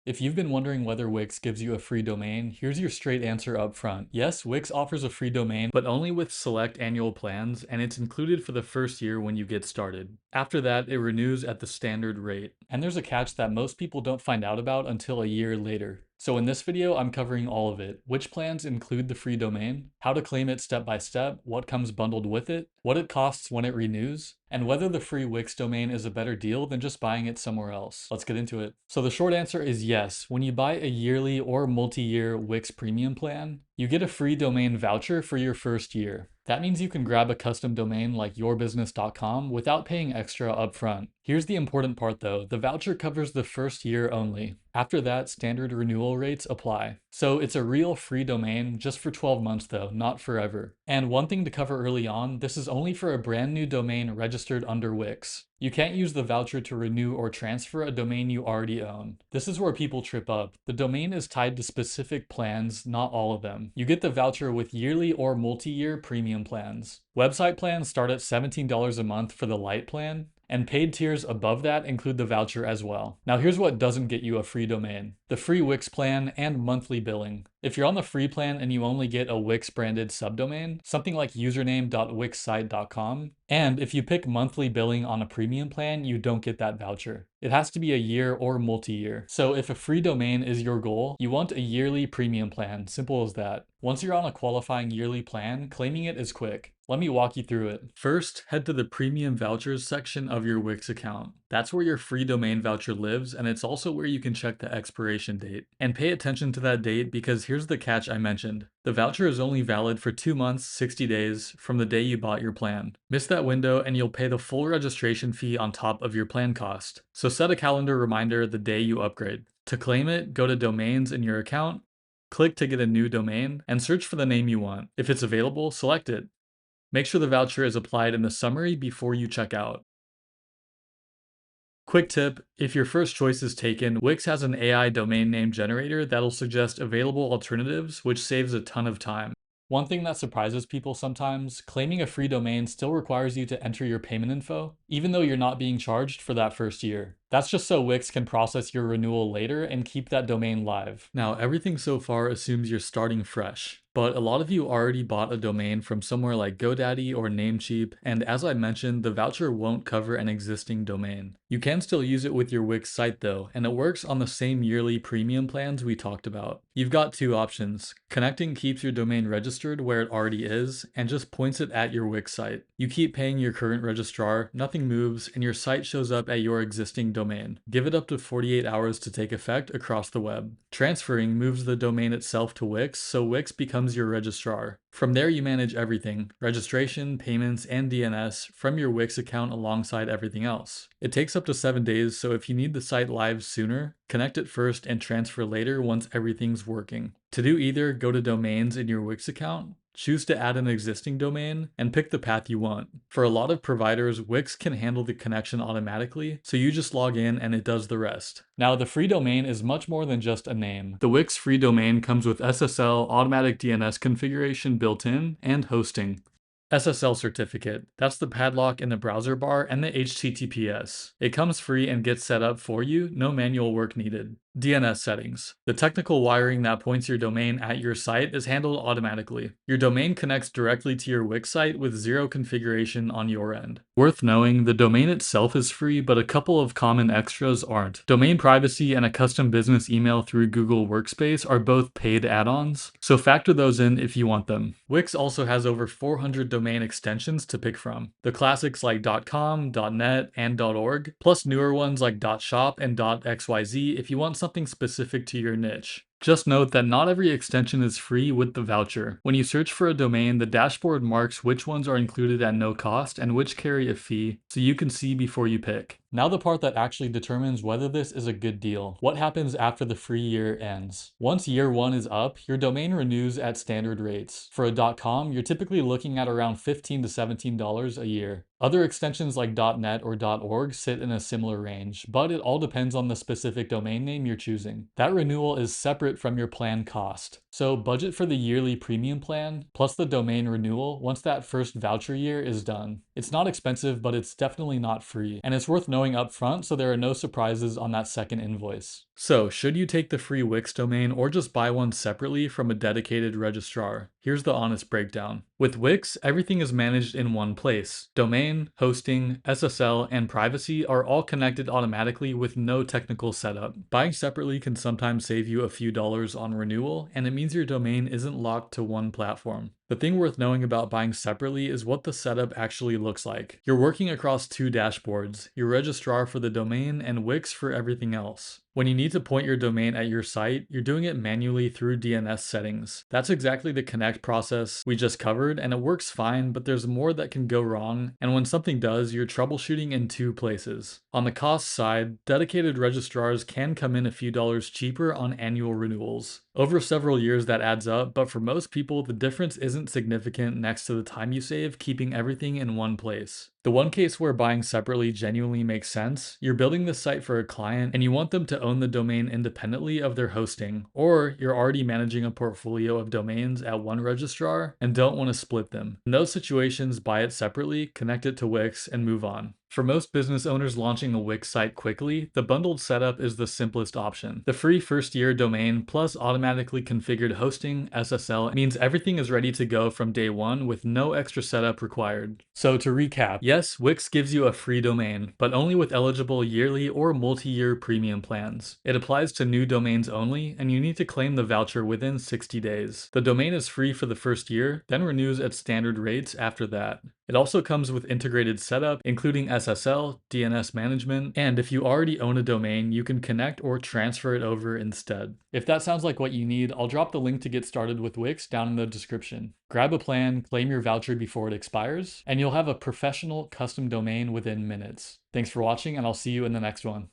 If you've been wondering whether Wix gives you a free domain, here's your straight answer up front. Yes, Wix offers a free domain, but only with select annual plans, and it's included for the first year when you get started. After that, it renews at the standard rate. And there's a catch that most people don't find out about until a year later. So in this video, I'm covering all of it. Which plans include the free domain, how to claim it step by step, what comes bundled with it, what it costs when it renews, and whether the free Wix domain is a better deal than just buying it somewhere else. Let's get into it. So the short answer is yes. When you buy a yearly or multi-year Wix Premium Plan, you get a free domain voucher for your first year. That means you can grab a custom domain like yourbusiness.com without paying extra upfront. Here's the important part though, the voucher covers the first year only. After that, standard renewal rates apply. So it's a real free domain just for 12 months though, not forever. And one thing to cover early on, this is only for a brand new domain registered under Wix. You can't use the voucher to renew or transfer a domain you already own. This is where people trip up. The domain is tied to specific plans, not all of them. You get the voucher with yearly or multi-year premium plans. Website plans start at $17 a month for the light plan, and paid tiers above that include the voucher as well. Now here's what doesn't get you a free domain: the free Wix plan and monthly billing. If you're on the free plan and you only get a Wix branded subdomain, something like username.wixsite.com, and if you pick monthly billing on a premium plan, you don't get that voucher. It has to be a year or multi-year. So if a free domain is your goal, you want a yearly premium plan, simple as that. Once you're on a qualifying yearly plan, claiming it is quick. Let me walk you through it. First, head to the premium vouchers section of your Wix account. That's where your free domain voucher lives, and it's also where you can check the expiration date. And pay attention to that date because here's the catch I mentioned. The voucher is only valid for 2 months, 60 days from the day you bought your plan. Miss that window and you'll pay the full registration fee on top of your plan cost. So set a calendar reminder the day you upgrade. To claim it, go to domains in your account, click to get a new domain, and search for the name you want. If it's available, select it. Make sure the voucher is applied in the summary before you check out. Quick tip, if your first choice is taken, Wix has an AI domain name generator that'll suggest available alternatives, which saves a ton of time. One thing that surprises people sometimes, claiming a free domain still requires you to enter your payment info, even though you're not being charged for that first year. That's just so Wix can process your renewal later and keep that domain live. Now, everything so far assumes you're starting fresh, but a lot of you already bought a domain from somewhere like GoDaddy or Namecheap, and as I mentioned, the voucher won't cover an existing domain. You can still use it with your Wix site though, and it works on the same yearly premium plans we talked about. You've got two options. Connecting keeps your domain registered where it already is, and just points it at your Wix site. You keep paying your current registrar, nothing moves, and your site shows up at your existing domain. Give it up to 48 hours to take effect across the web. Transferring moves the domain itself to Wix, so Wix becomes your registrar. From there you manage everything, registration, payments, and DNS from your Wix account alongside everything else. It takes up to 7 days, so if you need the site live sooner, connect it first and transfer later once everything's working. To do either, go to domains in your Wix account, choose to add an existing domain, and pick the path you want. For a lot of providers, Wix can handle the connection automatically, so you just log in and it does the rest. Now, the free domain is much more than just a name. The Wix free domain comes with SSL, automatic DNS configuration built in, and hosting. SSL certificate, that's the padlock in the browser bar and the HTTPS. It comes free and gets set up for you, no manual work needed. DNS settings. The technical wiring that points your domain at your site is handled automatically. Your domain connects directly to your Wix site with zero configuration on your end. Worth knowing, the domain itself is free, but a couple of common extras aren't. Domain privacy and a custom business email through Google Workspace are both paid add-ons, so factor those in if you want them. Wix also has over 400 domain extensions to pick from. The classics like .com, .net, and .org, plus newer ones like .shop and .xyz if you want something specific to your niche. Just note that not every extension is free with the voucher. When you search for a domain, the dashboard marks which ones are included at no cost and which carry a fee, so you can see before you pick. Now the part that actually determines whether this is a good deal. What happens after the free year ends? Once year 1 is up, your domain renews at standard rates. For a .com, you're typically looking at around $15 to $17 a year. Other extensions like .net or .org sit in a similar range, but it all depends on the specific domain name you're choosing. That renewal is separate from your plan cost. So budget for the yearly premium plan, plus the domain renewal once that first voucher year is done. It's not expensive, but it's definitely not free, and it's worth knowing upfront so there are no surprises on that second invoice. So, should you take the free Wix domain or just buy one separately from a dedicated registrar? Here's the honest breakdown. With Wix, everything is managed in one place. Domain, hosting, SSL, and privacy are all connected automatically with no technical setup. Buying separately can sometimes save you a few dollars on renewal, and it means your domain isn't locked to one platform. The thing worth knowing about buying separately is what the setup actually looks like. You're working across two dashboards, your registrar for the domain and Wix for everything else. When you need to point your domain at your site, you're doing it manually through DNS settings. That's exactly the connect process we just covered, and it works fine, but there's more that can go wrong, and when something does, you're troubleshooting in two places. On the cost side, dedicated registrars can come in a few dollars cheaper on annual renewals. Over several years that adds up, but for most people the difference isn't significant next to the time you save keeping everything in one place. The one case where buying separately genuinely makes sense, you're building this site for a client and you want them to own the domain independently of their hosting, or you're already managing a portfolio of domains at one registrar and don't want to split them. In those situations, buy it separately, connect it to Wix, and move on. For most business owners launching a Wix site quickly, the bundled setup is the simplest option. The free first-year domain plus automatically configured hosting, SSL, means everything is ready to go from day one with no extra setup required. So to recap, yes, Wix gives you a free domain, but only with eligible yearly or multi-year premium plans. It applies to new domains only, and you need to claim the voucher within 60 days. The domain is free for the first year, then renews at standard rates after that. It also comes with integrated setup, including SSL, DNS management, and if you already own a domain, you can connect or transfer it over instead. If that sounds like what you need, I'll drop the link to get started with Wix down in the description. Grab a plan, claim your voucher before it expires, and you'll have a professional custom domain within minutes. Thanks for watching, and I'll see you in the next one.